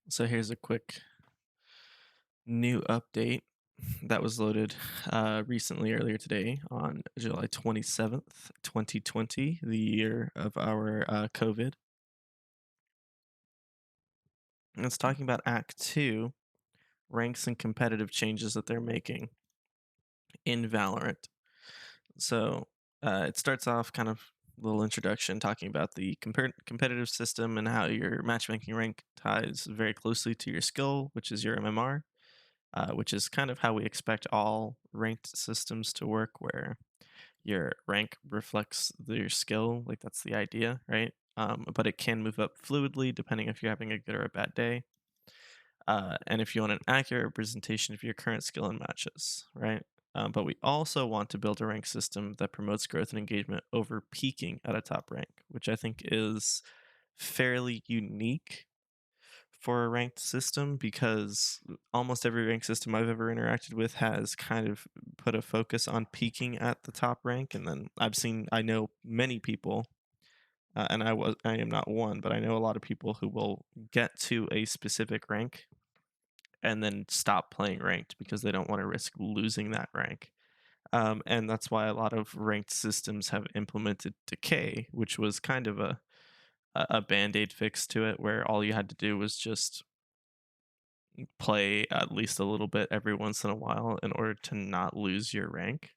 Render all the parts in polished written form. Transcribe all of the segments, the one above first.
So here's a quick new update that was loaded recently earlier today on July 27th, 2020, the year of our COVID. And it's talking about Act 2 ranks and competitive changes that they're making in Valorant. So it starts off kind of a little introduction talking about the competitive system and how your matchmaking rank ties very closely to your skill, which is your MMR. Which is kind of how we expect all ranked systems to work, where your rank reflects your skill. Like that's the idea, right? But it can move up fluidly depending if you're having a good or a bad day. And if you want an accurate representation of your current skill and matches, right? But we also want to build a rank system that promotes growth and engagement over peaking at a top rank, which I think is fairly unique for a ranked system because almost every ranked system I've ever interacted with has kind of put a focus on peaking at the top rank. And then I know many people, and I am not one, but I know a lot of people who will get to a specific rank and then stop playing ranked because they don't want to risk losing that rank. And that's why a lot of ranked systems have implemented decay, which was kind of a band-aid fix to it, where all you had to do was just play at least a little bit every once in a while in order to not lose your rank,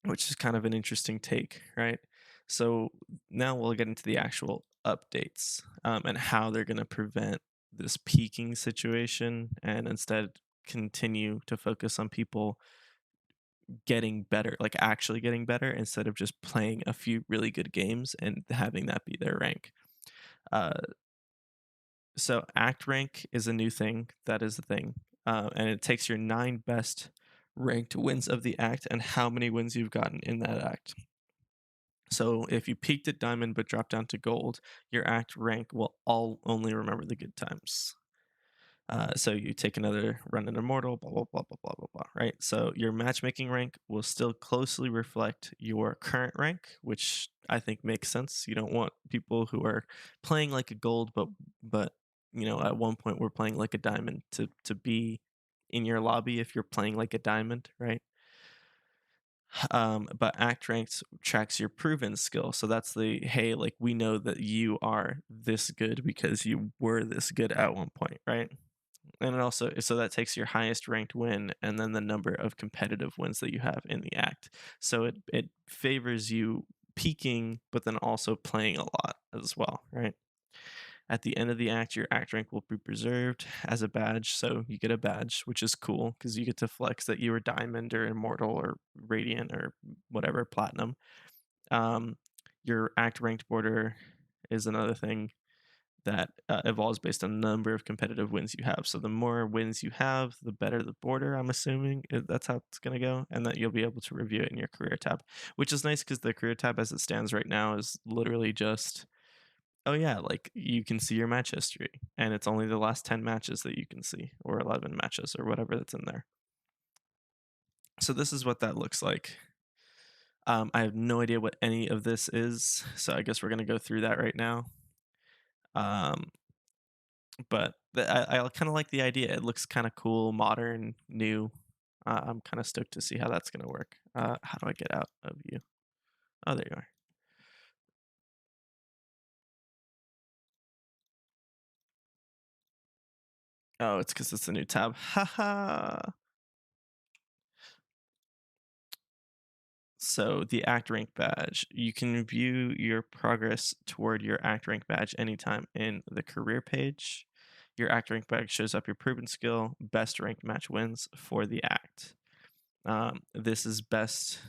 which is kind of an interesting take, right? So now we'll get into the actual updates and how they're going to prevent this peaking situation and instead continue to focus on people getting better, like actually getting better instead of just playing a few really good games and having that be their rank. Uh, So act rank is a new thing. That is a thing. And it takes your 9 best ranked wins of the act and how many wins you've gotten in that act. So if you peaked at diamond but dropped down to gold, your act rank will all only remember the good times. So you take another run in immortal, blah blah blah blah blah blah blah. Right. So your matchmaking rank will still closely reflect your current rank, which I think makes sense. You don't want people who are playing like a gold, but at one point we're playing like a diamond to be in your lobby if you're playing like a diamond, right? But act ranks tracks your proven skill. So that's the hey, like we know that you are this good because you were this good at one point, right? And it also so that takes your highest ranked win and then the number of competitive wins that you have in the act. So it favors you peaking, but then also playing a lot as well, right? At the end of the act, your act rank will be preserved as a badge. So you get a badge, which is cool because you get to flex that you were diamond or immortal or radiant or whatever, platinum. Um, your act ranked border is another thing that evolves based on the number of competitive wins you have. So the more wins you have, the better the border. I'm assuming that's how it's going to go, and that you'll be able to review it in your career tab, which is nice because the career tab, as it stands right now, is literally just oh yeah, like you can see your match history, and it's only the last 10 matches that you can see, or 11 matches, or whatever that's in there. So this is what that looks like. I have no idea what any of this is, so I guess we're gonna go through that right now. Um, but I kind of like the idea. It looks kind of cool, modern, new. I'm kind of stoked to see how that's gonna work. How do I get out of you? Oh, there you are. Oh, it's because it's a new tab. Haha. So the act rank badge, you can view your progress toward your act rank badge anytime in the career page. Your act rank badge shows up your proven skill, best ranked match wins for the act. This is best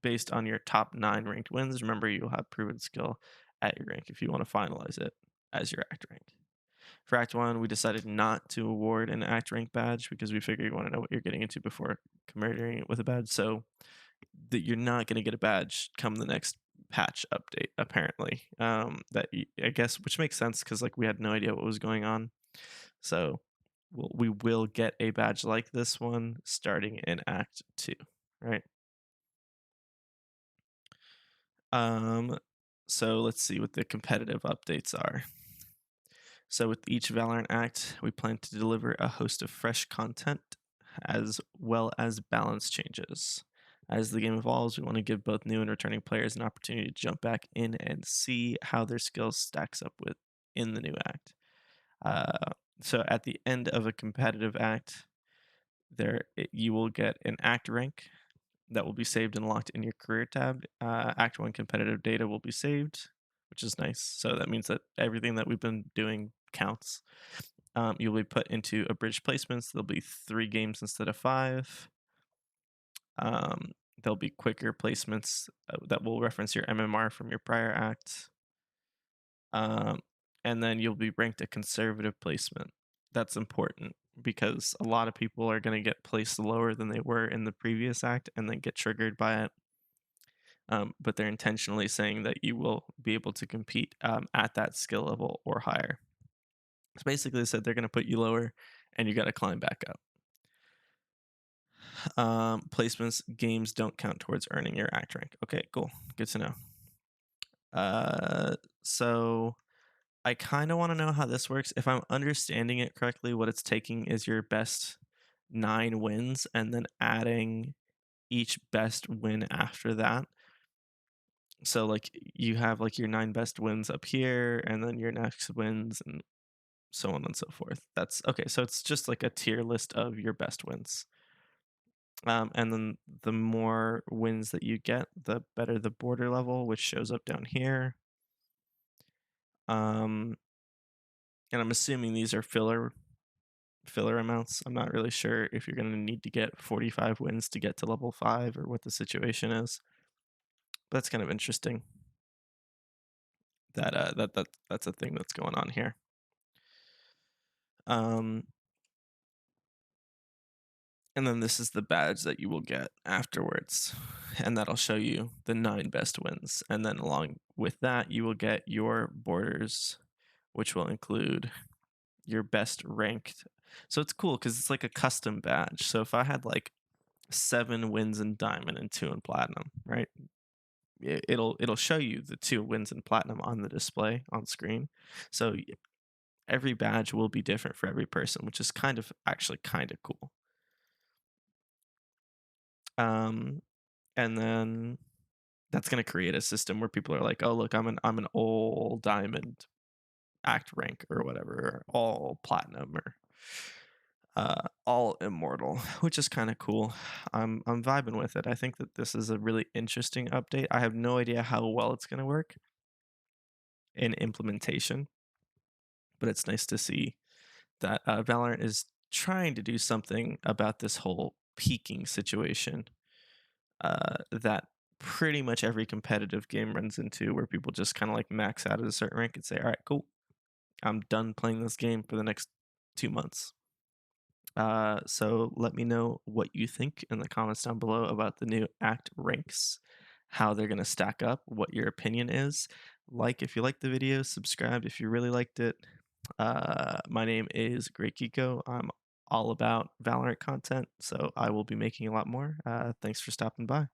based on your top 9 ranked wins. Remember, you'll have proven skill at your rank if you want to finalize it as your act rank. For Act 1, we decided not to award an act rank badge because we figured you want to know what you're getting into before commemorating it with a badge. So that you're not going to get a badge come the next patch update, apparently. I guess, which makes sense because like we had no idea what was going on. So we will get a badge like this one starting in Act 2, right? Um, so let's see what the competitive updates are. So, with each Valorant act, we plan to deliver a host of fresh content as well as balance changes. As the game evolves, we want to give both new and returning players an opportunity to jump back in and see how their skills stacks up with in the new act. Uh, so, at the end of a competitive act, you will get an act rank that will be saved and locked in your career tab. Act 1 competitive data will be saved, which is nice. So that means that everything that we've been doing counts. You'll be put into abridged placements. There'll be 3 games instead of 5. There'll be quicker placements that will reference your MMR from your prior act. Um, and then you'll be ranked a conservative placement. That's important because a lot of people are going to get placed lower than they were in the previous act and then get triggered by it. But they're intentionally saying that you will be able to compete at that skill level or higher. So basically, they said they're going to put you lower and you got to climb back up. Placements, games don't count towards earning your act rank. Okay, cool. Good to know. So I kind of want to know how this works. If I'm understanding it correctly, what it's taking is your best 9 wins and then adding each best win after that. So like you have like your 9 best wins up here and then your next wins and so on and so forth. That's okay. So it's just like a tier list of your best wins. And then the more wins that you get, the better the border level, which shows up down here. Um, and I'm assuming these are filler amounts. I'm not really sure if you're going to need to get 45 wins to get to level 5 or what the situation is. But that's kind of interesting that that's a thing that's going on here. Um, and then this is the badge that you will get afterwards. And that'll show you the 9 best wins. And then along with that, you will get your borders, which will include your best ranked. So it's cool because it's like a custom badge. So if I had like 7 wins in diamond and 2 in platinum, right? It'll show you the 2 wins in platinum on the display on screen. So every badge will be different for every person, which is actually kind of cool. And then that's going to create a system where people are like, oh look, I'm an all diamond act rank or whatever, or all platinum or all immortal, which is kind of cool. I'm vibing with it. I think that this is a really interesting update. I have no idea how well it's going to work in implementation, but it's nice to see that Valorant is trying to do something about this whole peaking situation that pretty much every competitive game runs into, where people just kind of like max out at a certain rank and say, all right, cool, I'm done playing this game for the next 2 months. So let me know what you think in the comments down below about the new act ranks, how they're going to stack up, what your opinion is. Like if you liked the video, subscribe if you really liked it. My name is Great Geeko. I'm all about Valorant content, so I will be making a lot more. Thanks for stopping by.